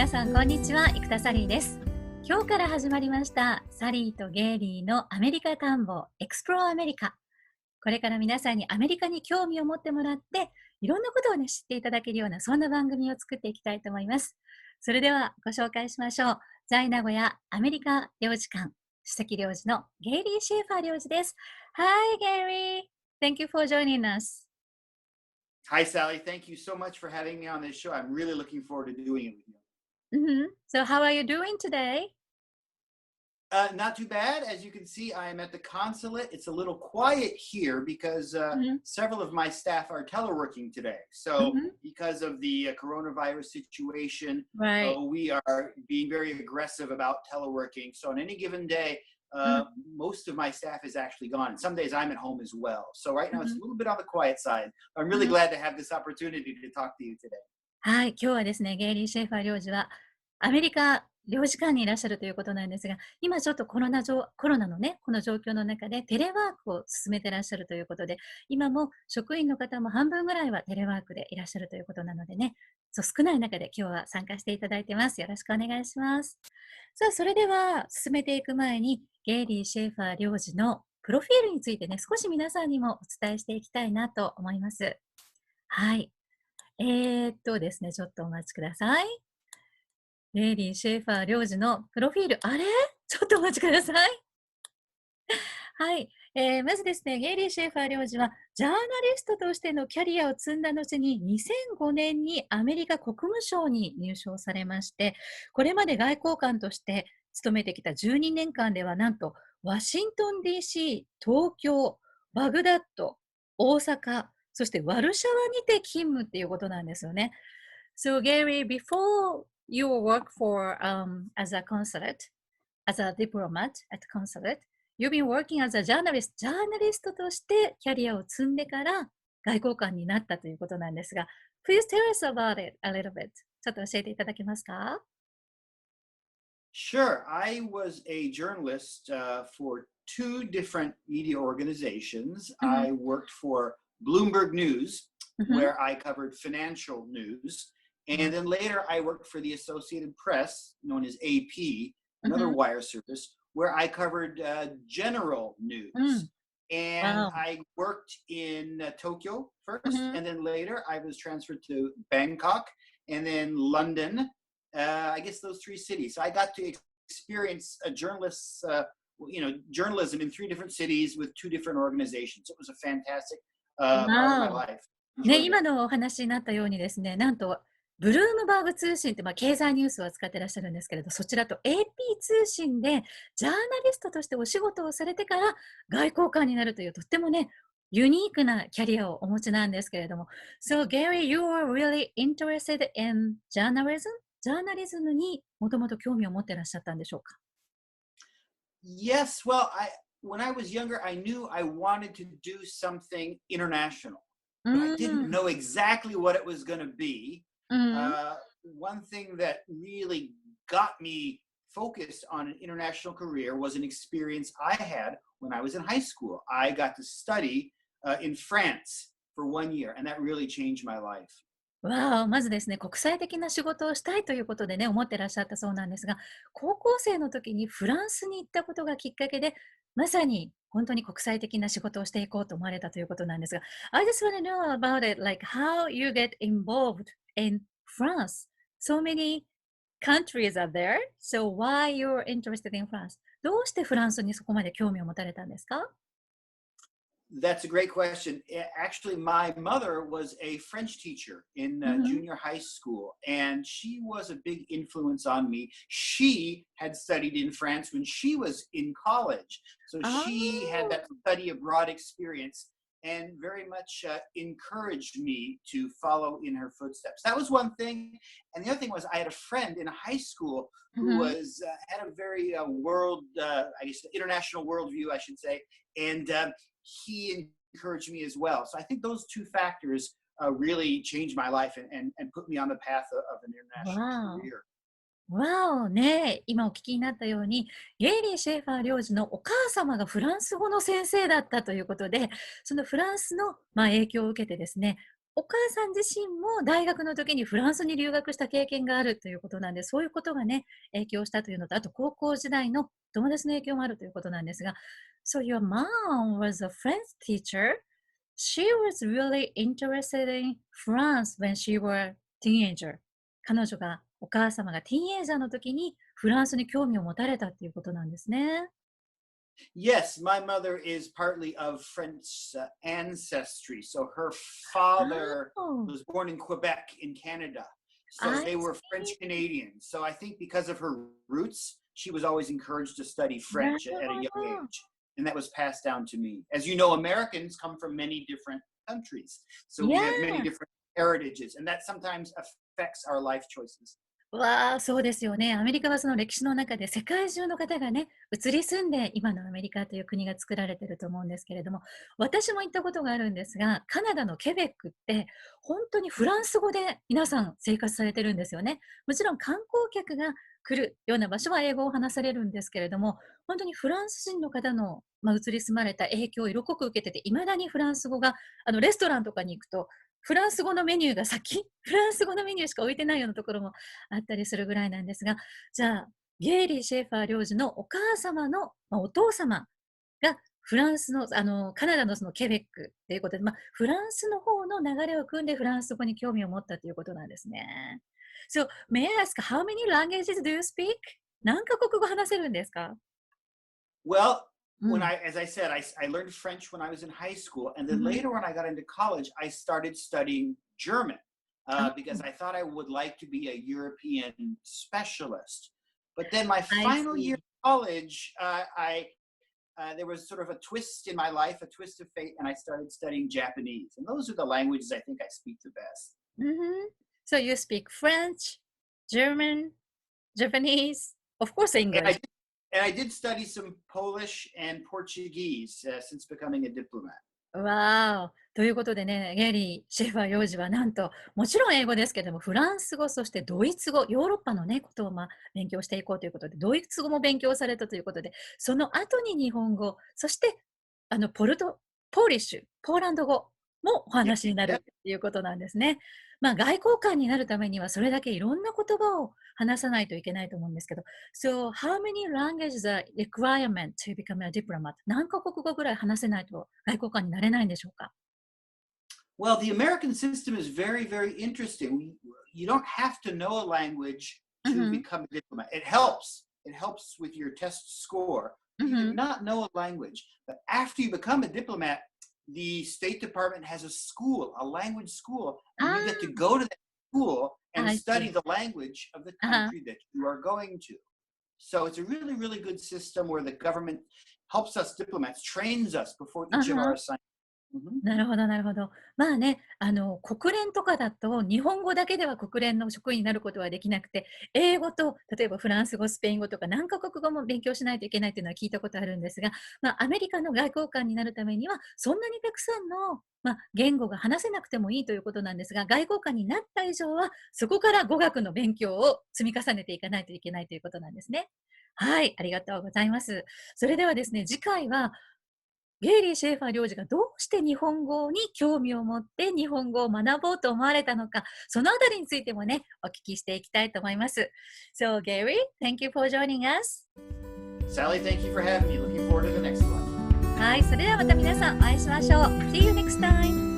皆さんこんにちは、生田サリーです。今日から始まりましたサリーとゲイリーのアメリカ探訪エクスプローアメリカ。これから皆さんにアメリカに興味を持ってもらっていろんなことを、知っていただけるようなそんな番組を作っていきたいと思います。それではご紹介しましょう。在名古屋アメリカ領事館首席領事のゲイリー・シェイファー領事です。Hi Gary! Thank you for joining us. Hi Sally, thank you so much for having me on this show. I'm really looking forward to doing it with you. So how are you doing today? Not too bad. As you can see, I am at the consulate. It's a little quiet here because several of my staff are teleworking today. So because of the coronavirus situation, we are being very aggressive about teleworking. So on any given day, most of my staff is actually gone. Some days I'm at home as well. So right now it's a little bit on the quiet side. I'm really glad to have this opportunity to talk to you today. はい、今日はですね、ゲイリー・シェイファー領事はアメリカ領事館にいらっしゃるということなんですが、今ちょっとコロナのね、この状況の中でテレワークを進めてらっしゃるということで、今も職員の方も半分ぐらいはテレワークでいらっしゃるということなのでね、少ない中で今日は参加していただいてます。よろしくお願いします。さあ、それでは進めていく前に、ゲイリー・シェイファー領事のプロフィールについてね、少し皆さんにもお伝えしていきたいなと思います。はい。ですね、ちょっとお待ちください。ゲイリー・シェイファー領事のプロフィール、あれ？ちょっとお待ちください。はい。まずですね、ゲイリー・シェイファー領事は、ジャーナリストとしてのキャリアを積んだ後に、2005年にアメリカ国務省に入省されまして、これまで外交官として務めてきた12年間では、なんと、ワシントン DC、東京、バグダッド、大阪、そしてワルシャワにて勤務っていうことなんですよね。So Gary, before you work for as a consulate, as a diplomat at consulate, you've been working as a journalist. ジャーナリストとしてキャリアを積んでから外交官になったということなんですが、Please tell us about it a little bit. ちょっと教えていただけますか？ Sure. I was a journalist for two different media organizations. I worked for Bloomberg News, where I covered financial news. And then later I worked for the Associated Press, known as AP, another wire service, where I covered general news. And I worked in Tokyo first, and then later I was transferred to Bangkok, and then London. I guess those three cities. So I got to experience a journalism in three different cities with two different organizations. It was a fantastic part of my life. ね、今のお話になったようにですね、なんとブルームバーグ通信って、経済ニュースを扱ってらっしゃるんですけれど、そちらと AP 通信でジャーナリストとしてお仕事をされてから外交官になるというとってもね、ユニークなキャリアをお持ちなんですけれども。So Gary, you are really interested in journalism? ジャーナリズムにもともと興味を持ってらっしゃったんでしょうか？ Yes, well, when I was younger, I knew I wanted to do something international, but I didn't know exactly what it was going to be. One thing that really got me focused on an international career was an experience I had when I was in high school. I got to study in France for 1 year, and that really changed my life. まずですね、国際的な仕事をしたいということでね、思ってらっしゃったそうなんですが、高校生の時にフランスに行ったことがきっかけで、まさに本当に国際的な仕事をしていこうと思われたということなんですが、I just want to know about it, like how you get involved in France. So many countries are there, so why you're interested in France? どうしてフランスにそこまで興味を持たれたんですか？ That's a great question. Actually, my mother was a French teacher in junior high school, and she was a big influence on me. She had studied in France when she was in college, so she had that study abroad experience and very much encouraged me to follow in her footsteps. That was one thing. And the other thing was I had a friend in high school who was had a very international worldview, I should say, and he encouraged me as well. So I think those two factors really changed my life and put me on the path of an international career. わおね、今お聞きになったように、ゲイリー・シェーファー領事のお母様がフランス語の先生だったということで、そのフランスの影響を受けてですね、お母さん自身も大学の時にフランスに留学した経験があるということなんで、そういうことがね、影響したというのと、あと高校時代の友達の影響もあるということなんですが、So your mom was a French teacher. She was really interested in France when she was teenager. 彼女が、お母様がティーンエイジャーの時にフランスに興味を持たれたっていうことなんですね。Yes, my mother is partly of French ancestry. So her father Oh, was born in Quebec in Canada. So I they were French see. Canadians. So I think because of her roots, she was always encouraged to study なる French at a ほ young ど。age. And that was passed down to me. As you know, Americans come from many different countries. So we have many Yeah. different heritages, and that sometimes affects our life choices. わあ、そうですよね。アメリカはその歴史の中で世界中の方がね、移り住んで今のアメリカという国が作られていると思うんですけれども、私も行ったことがあるんですが、カナダのケベックって本当にフランス語で皆さん生活されてるんですよね。もちろん観光客が来るような場所は英語を話されるんですけれども、本当にフランス人の方の、移り住まれた影響を色濃く受けてて、いまだにフランス語が、レストランとかに行くと、フランス語のメニューが先、フランス語のメニューしか置いてないようなところもあったりするぐらいなんですが、じゃあ、ゲイリー・シェーファー領事のお母様の、お父様がフランスの、カナダのそのケベックということで、フランスの方の流れを組んでフランス語に興味を持ったということなんですね。So, may I ask, how many languages do you speak? 何カ国語話せるんですか？ Well, う when ん。as I said, I learned French when I was in high school, and う then ん。later when I got into college, I started studying German あ、because I thought I would like to be a European specialist. But then my I final year see. of college, there was sort of a twist in my life, a twist of fate, and I started studying Japanese. And those are the languages I think I speak the best. Mhm. So you speak French, German, Japanese, of course And I English. did, and I did study some Polish and Portuguese since becoming a diplomat. わーお。ということでね、ゲイリー・シェファー領事はなんと、もちろん英語ですけども、フランス語、そしてドイツ語、ヨーロッパのね、ことを勉強していこうということで、ドイツ語も勉強されたということで、その後に日本語、そしてポーリッシュ、ポーランド語もお Yeah, 話になる yeah. ということなんですね。外交官になるためには、それだけいろんな言葉を話さないといけないと思うんですけど、So, how many languages are requirement to become a diplomat? 何カ国語ぐらい話せないと外交官になれないんでしょうか？ Well, the American system is very, very interesting. You don't have to know a language う to ん。 become a diplomat. It helps. It helps with your test score. う You did ん。 not know a language. But after you become a diplomat, the State Department has a school, a language school, あ and you get to go to that school あ、and I study see. the language of the あは country that you are going to. So it's a really, really good system where the government helps us diplomats, trains us before あ each of our は。assignments. Mhm. なるほど、なるほど。国連とかだと、日本語だけでは国連の職員になることはできなくて、英語と、例えばフランス語、スペイン語とか何カ国語も勉強しないといけないというのは聞いたことあるんですが、アメリカの外交官になるためには、そんなにたくさんの、言語が話せなくてもいいということなんですが、外交官になった以上は、そこから語学の勉強を積み重ねていかないといけないということなんですね。はい、ありがとうございます。それではですね、次回は、ゲイリー・シェーファー領事がどうして日本語に興味を持って日本語を学ぼうと思われたのか、そのあたりについてもね、お聞きしていきたいと思います。So, Gary, thank you for joining us. Sally, thank you for having me. Looking forward to the next one. はい、それではまた皆さんお会いしましょう。See you next time.